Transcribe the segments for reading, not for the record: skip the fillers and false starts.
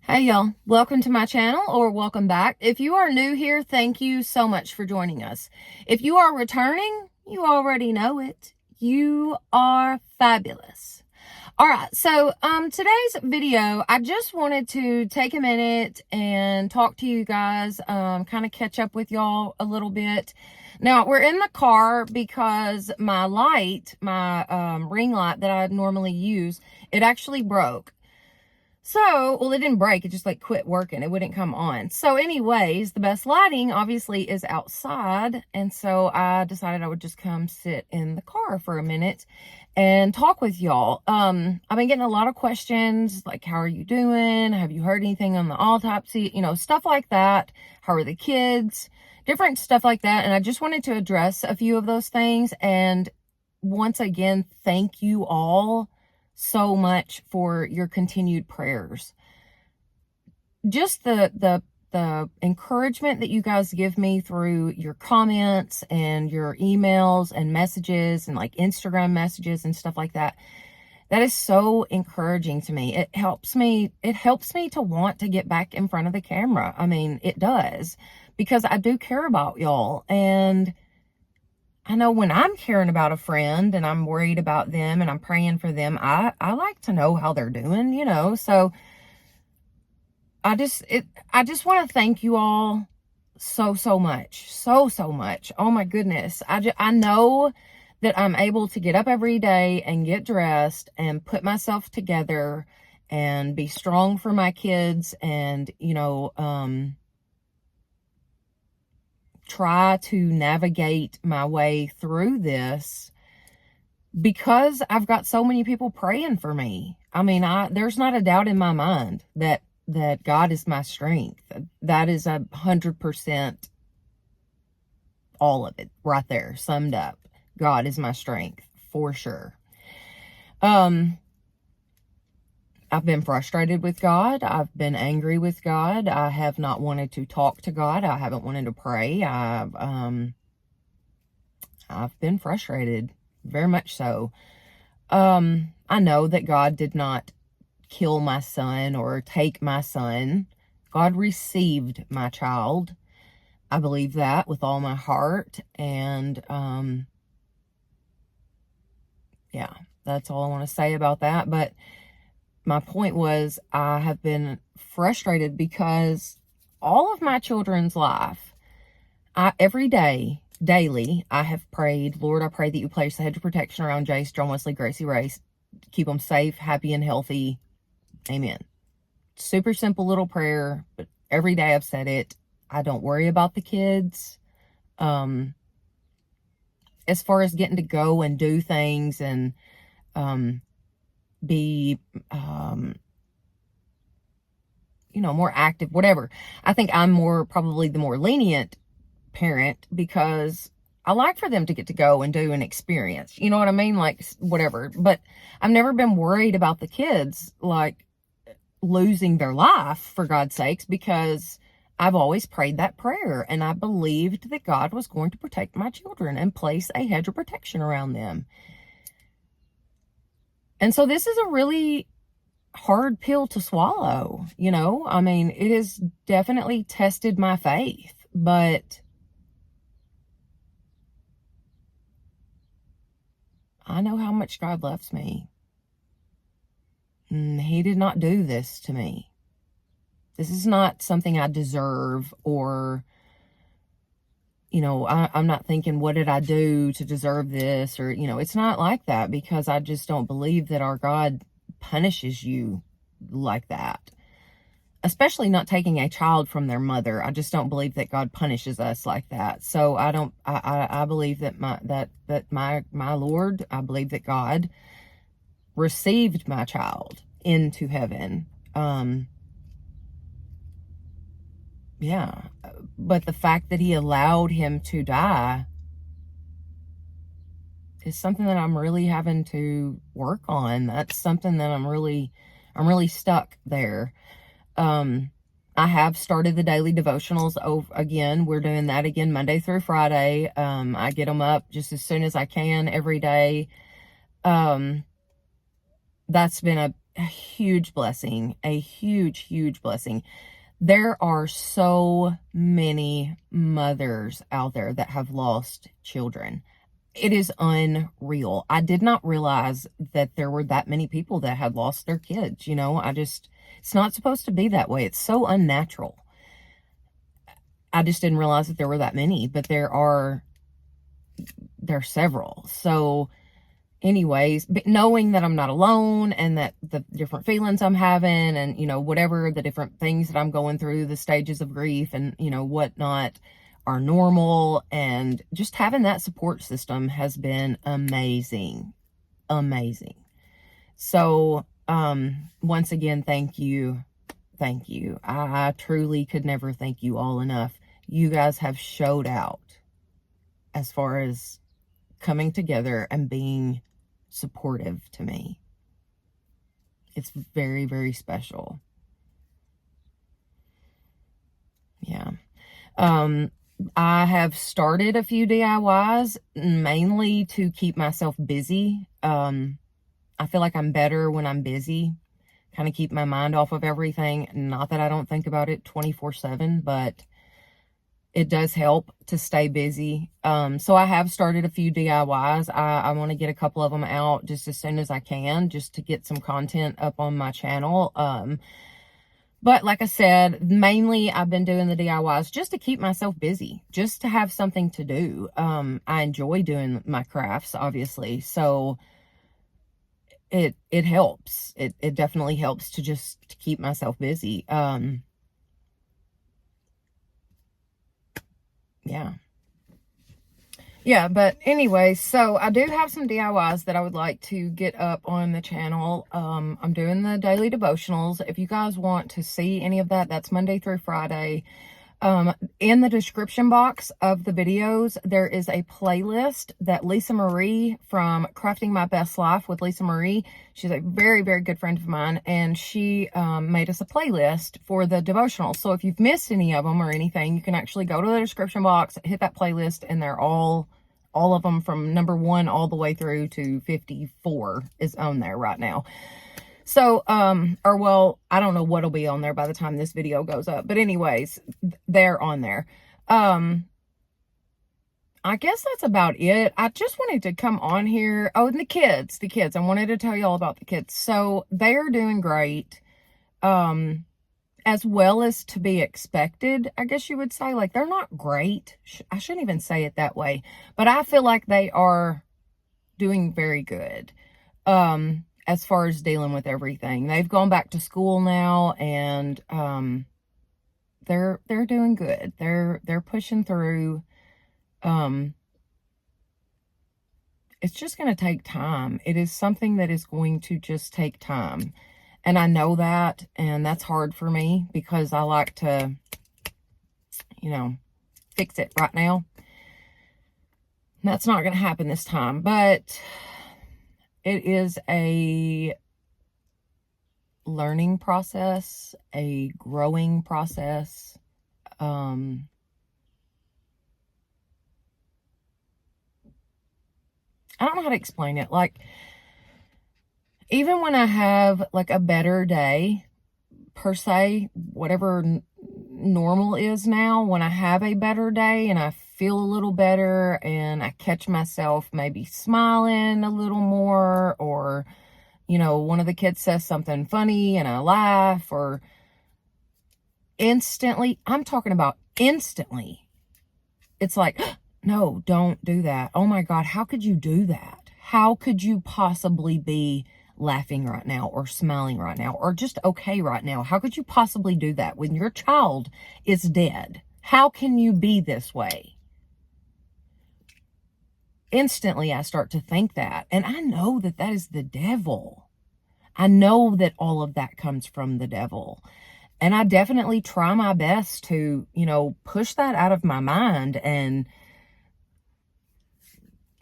Hey y'all, welcome to my channel or welcome back. If you are new here, thank you so much for joining us. If you are returning, you already know it. You are fabulous. All right, so today's video, I just wanted to take a minute and talk to you guys, kind of catch up with y'all a little bit. Now, we're in the car because my light, my ring light that I normally use, it actually broke. So, well, it didn't break. It just like quit working. It wouldn't come on. So anyways, the best lighting obviously is outside. And so I decided I would just come sit in the car for a minute and talk with y'all. I've been getting a lot of questions like, how are you doing? Have you heard anything on the autopsy? You know, stuff like that. How are the kids? Different stuff like that. And I just wanted to address a few of those things. And once again, thank you all so much for your continued prayers. Just the encouragement that you guys give me through your comments and your emails and messages and like Instagram messages and stuff like that. That is so encouraging to me. It helps me to want to get back in front of the camera. I mean, it does, because I do care about y'all. And I know when I'm caring about a friend and I'm worried about them and I'm praying for them, I like to know how they're doing, you know. So I just want to thank you all so much. So much. Oh my goodness. I know that I'm able to get up every day and get dressed and put myself together and be strong for my kids and, you know, try to navigate my way through this because I've got so many people praying for me. I mean, there's not a doubt in my mind that God is my strength. That is 100% all of it right there summed up. God is my strength for sure. I've been frustrated with God. I've been angry with God. I have not wanted to talk to God. I haven't wanted to pray. I've been frustrated, very much so. I know that God did not kill my son or take my son. God received my child. I believe that with all my heart. And, yeah, that's all I want to say about that. But my point was, I have been frustrated because all of my children's life, every day, daily, I have prayed, Lord, I pray that you place a hedge of protection around Jace, John Wesley, Gracie Race, keep them safe, happy, and healthy. Amen. Super simple little prayer, but every day I've said it. I don't worry about the kids. As far as getting to go and do things and, be, you know, more active, whatever. I think I'm probably the more lenient parent because I like for them to get to go and do an experience. You know what I mean? Like, whatever. But I've never been worried about the kids, like, losing their life, for God's sakes, because I've always prayed that prayer and I believed that God was going to protect my children and place a hedge of protection around them. And so this is a really hard pill to swallow, you know? I mean, it has definitely tested my faith, but I know how much God loves me. He did not do this to me. This is not something I deserve, or, you know, I'm not thinking, what did I do to deserve this? Or, you know, it's not like that, because I just don't believe that our God punishes you like that. Especially not taking a child from their mother. I just don't believe that God punishes us like that. So I believe that my Lord, I believe that God received my child into heaven. Yeah, but the fact that he allowed him to die is something that I'm really having to work on. That's something that I'm really stuck there. I have started the daily devotionals again. We're doing that again Monday through Friday. I get them up just as soon as I can every day. That's been a huge blessing, a huge, huge blessing. There are so many mothers out there that have lost children. It is unreal. I did not realize that there were that many people that had lost their kids. It's not supposed to be that way. It's so unnatural. I just didn't realize that there were that many, but there are several. So anyways, but knowing that I'm not alone and that the different feelings I'm having and, whatever the different things that I'm going through, the stages of grief and, whatnot are normal. And just having that support system has been amazing. Amazing. So, once again, thank you. Thank you. I truly could never thank you all enough. You guys have showed out as far as coming together and being supportive to me. It's very, very special. Yeah. I have started a few DIYs mainly to keep myself busy. I feel like I'm better when I'm busy, kind of keep my mind off of everything. Not that I don't think about it 24/7, but it does help to stay busy. So I have started a few DIYs. I want to get a couple of them out just as soon as I can, just to get some content up on my channel. But like I said, mainly I've been doing the DIYs just to keep myself busy, just to have something to do. I enjoy doing my crafts, obviously. So it helps. It definitely helps to just to keep myself busy. Yeah, but anyway, so I do have some DIYs that I would like to get up on the channel. I'm doing the daily devotionals. If you guys want to see any of that, that's Monday through Friday. In the description box of the videos, there is a playlist that Lisa Marie from Crafting My Best Life with Lisa Marie, she's a very, very good friend of mine, and she made us a playlist for the devotionals. So if you've missed any of them or anything, you can actually go to the description box, hit that playlist, and they're all of them from number 1 all the way through to 54 is on there right now. So, well, I don't know what'll be on there by the time this video goes up. But anyways, they're on there. I guess that's about it. I just wanted to come on here. Oh, and the kids. I wanted to tell you all about the kids. So, they are doing great. As well as to be expected, I guess you would say. Like, they're not great. I shouldn't even say it that way. But I feel like they are doing very good. As far as dealing with everything. They've gone back to school now, and they're doing good. They're pushing through. It's just going to take time. It is something that is going to just take time. And I know that, and that's hard for me because I like to, fix it right now. And that's not going to happen this time, but it is a learning process, a growing process. I don't know how to explain it. Like, even when I have like a better day, per se, whatever normal is now, when I have a better day and I feel a little better and I catch myself maybe smiling a little more, or, one of the kids says something funny and I laugh, or instantly, I'm talking about instantly, it's like, no, don't do that. Oh my God, how could you do that? How could you possibly be laughing right now or smiling right now or just okay right now? How could you possibly do that when your child is dead? How can you be this way? Instantly, I start to think that. And I know that that is the devil. I know that all of that comes from the devil. And I definitely try my best to, push that out of my mind and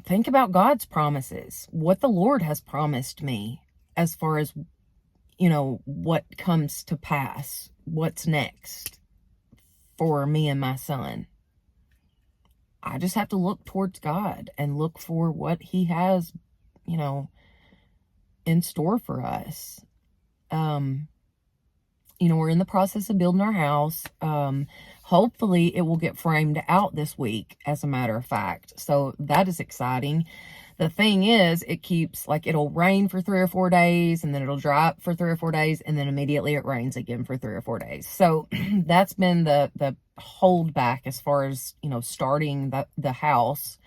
think about God's promises, what the Lord has promised me as far as, what comes to pass, what's next for me and my son. I just have to look towards God and look for what he has, in store for us. You know, we're in the process of building our house. Hopefully it will get framed out this week, as a matter of fact. So that is exciting. The thing is, it keeps, like, it'll rain for 3 or 4 days, and then it'll dry up for 3 or 4 days, and then immediately it rains again for 3 or 4 days. So that's been the holdback as far as, you know, starting the house.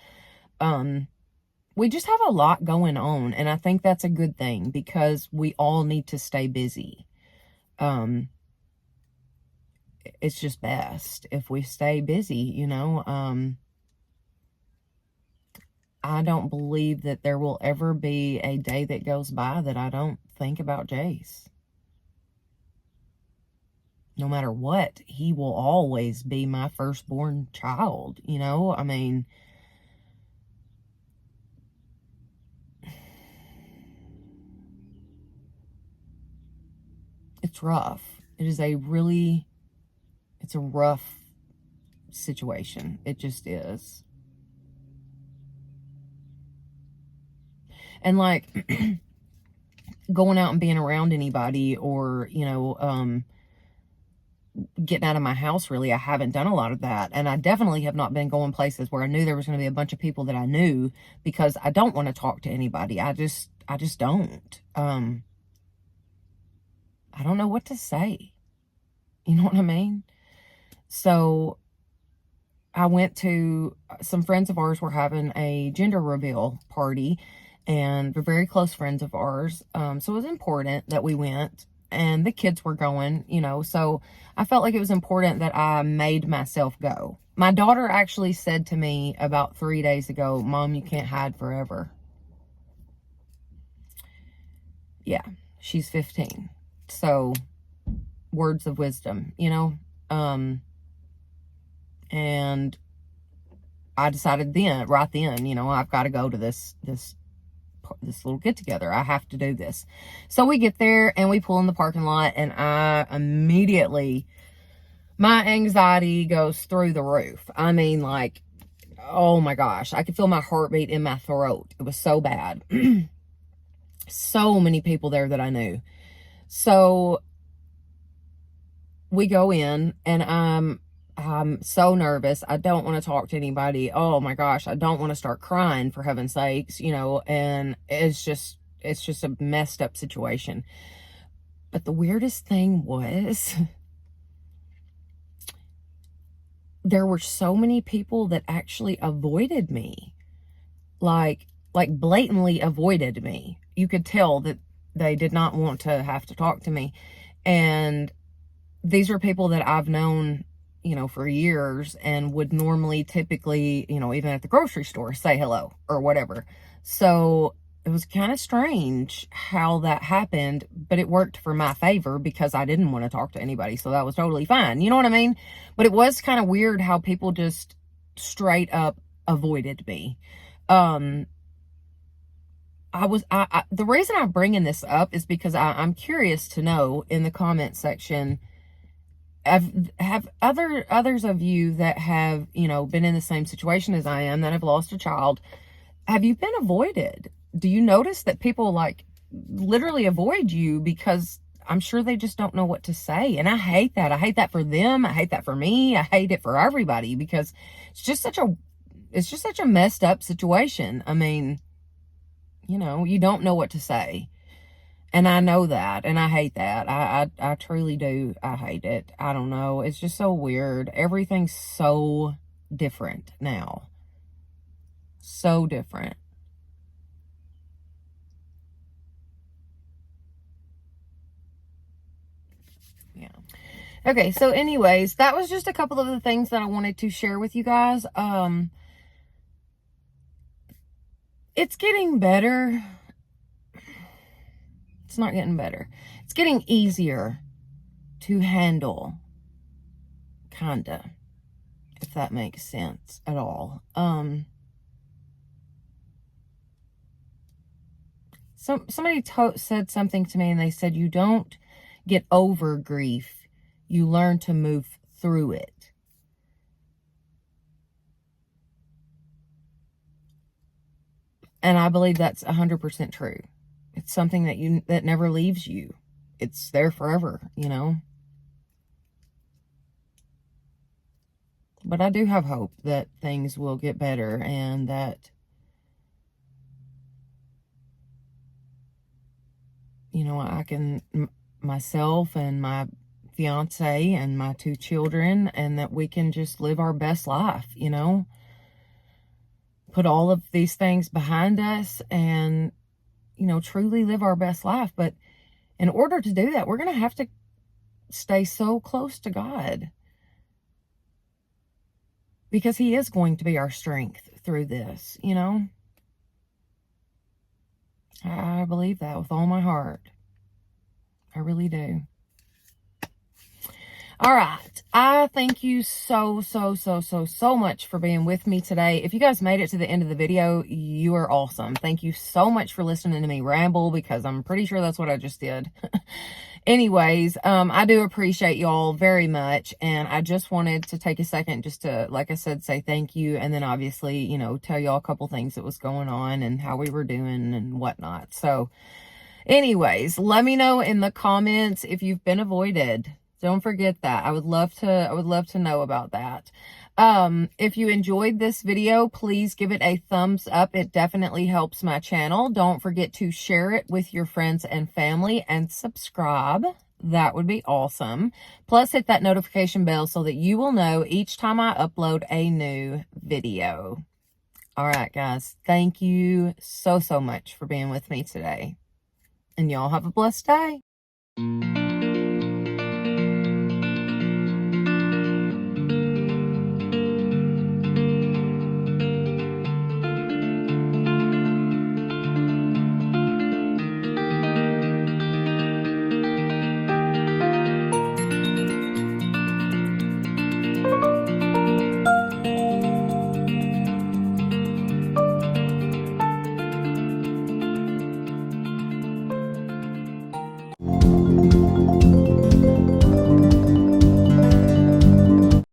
We just have a lot going on, and I think that's a good thing because we all need to stay busy. It's just best if we stay busy, you know. I don't believe that there will ever be a day that goes by that I don't think about Jace. No matter what, he will always be my firstborn child, you know. I mean, it's rough. It's a rough situation. It just is. And, like, going out and being around anybody, or, you know, getting out of my house, really, I haven't done a lot of that. And I definitely have not been going places where I knew there was going to be a bunch of people that I knew, because I don't want to talk to anybody. I just don't. I don't know what to say. You know what I mean? So I went to, some friends of ours were having a gender reveal party, and they're very close friends of ours. So it was important that we went, and the kids were going, you know, so I felt like it was important that I made myself go. My daughter actually said to me about 3 days ago, "Mom, you can't hide forever." Yeah, she's 15. So, words of wisdom, you know. And I decided right then, you know, I've got to go to this little get together. I have to do this. So we get there and we pull in the parking lot, and I immediately, my anxiety goes through the roof. I mean, like, oh my gosh, I could feel my heartbeat in my throat. It was so bad. So many people there that I knew. So we go in, and I'm so nervous. I don't want to talk to anybody. Oh my gosh, I don't want to start crying, for heaven's sakes, you know, and it's just a messed up situation. But the weirdest thing was, there were so many people that actually avoided me. Like blatantly avoided me. You could tell that they did not want to have to talk to me. And these are people that I've known, you know, for years, and would normally, typically, you know, even at the grocery store, say hello or whatever. So it was kind of strange how that happened, but it worked for my favor because I didn't want to talk to anybody. So that was totally fine. You know what I mean? But it was kind of weird how people just straight up avoided me. The reason I'm bringing this up is because I'm curious to know, in the comment section, have others of you that have, you know, been in the same situation as I am, that have lost a child, have you been avoided? Do you notice that people, like, literally avoid you because I'm sure they just don't know what to say? And I hate that. I hate that for them. I hate that for me. I hate it for everybody, because it's just such a messed up situation. I mean, you know, you don't know what to say. And I know that, and I hate that. I truly do. I hate it. I don't know. It's just so weird. Everything's so different now. So different. Yeah. Okay, so anyways, that was just a couple of the things that I wanted to share with you guys. It's getting better. It's not getting better. It's getting easier to handle, kinda, if that makes sense at all. Somebody said something to me, and they said, you don't get over grief, you learn to move through it. And I believe that's 100% true. It's something that never leaves you. it's there forever, you know. But I do have hope that things will get better, and that, you know, I can, myself and my fiance and my 2 children, and that we can just live our best life, you know, put all of these things behind us and, you know, truly live our best life. But in order to do that, we're going to have to stay so close to God, because he is going to be our strength through this, you know. I believe that with all my heart. I really do. All right. I thank you so much for being with me today. If you guys made it to the end of the video, you are awesome. Thank you so much for listening to me ramble, because I'm pretty sure that's what I just did. Anyways, I do appreciate y'all very much. And I just wanted to take a second just to, like I said, say thank you. And then obviously, you know, tell y'all a couple things that was going on and how we were doing and whatnot. So anyways, let me know in the comments if you've been avoided. Don't forget that. I would love to know about that. If you enjoyed this video, please give it a thumbs up. It definitely helps my channel. Don't forget to share it with your friends and family, and subscribe. That would be awesome. Plus, hit that notification bell so that you will know each time I upload a new video. All right, guys. Thank you so much for being with me today. And y'all have a blessed day.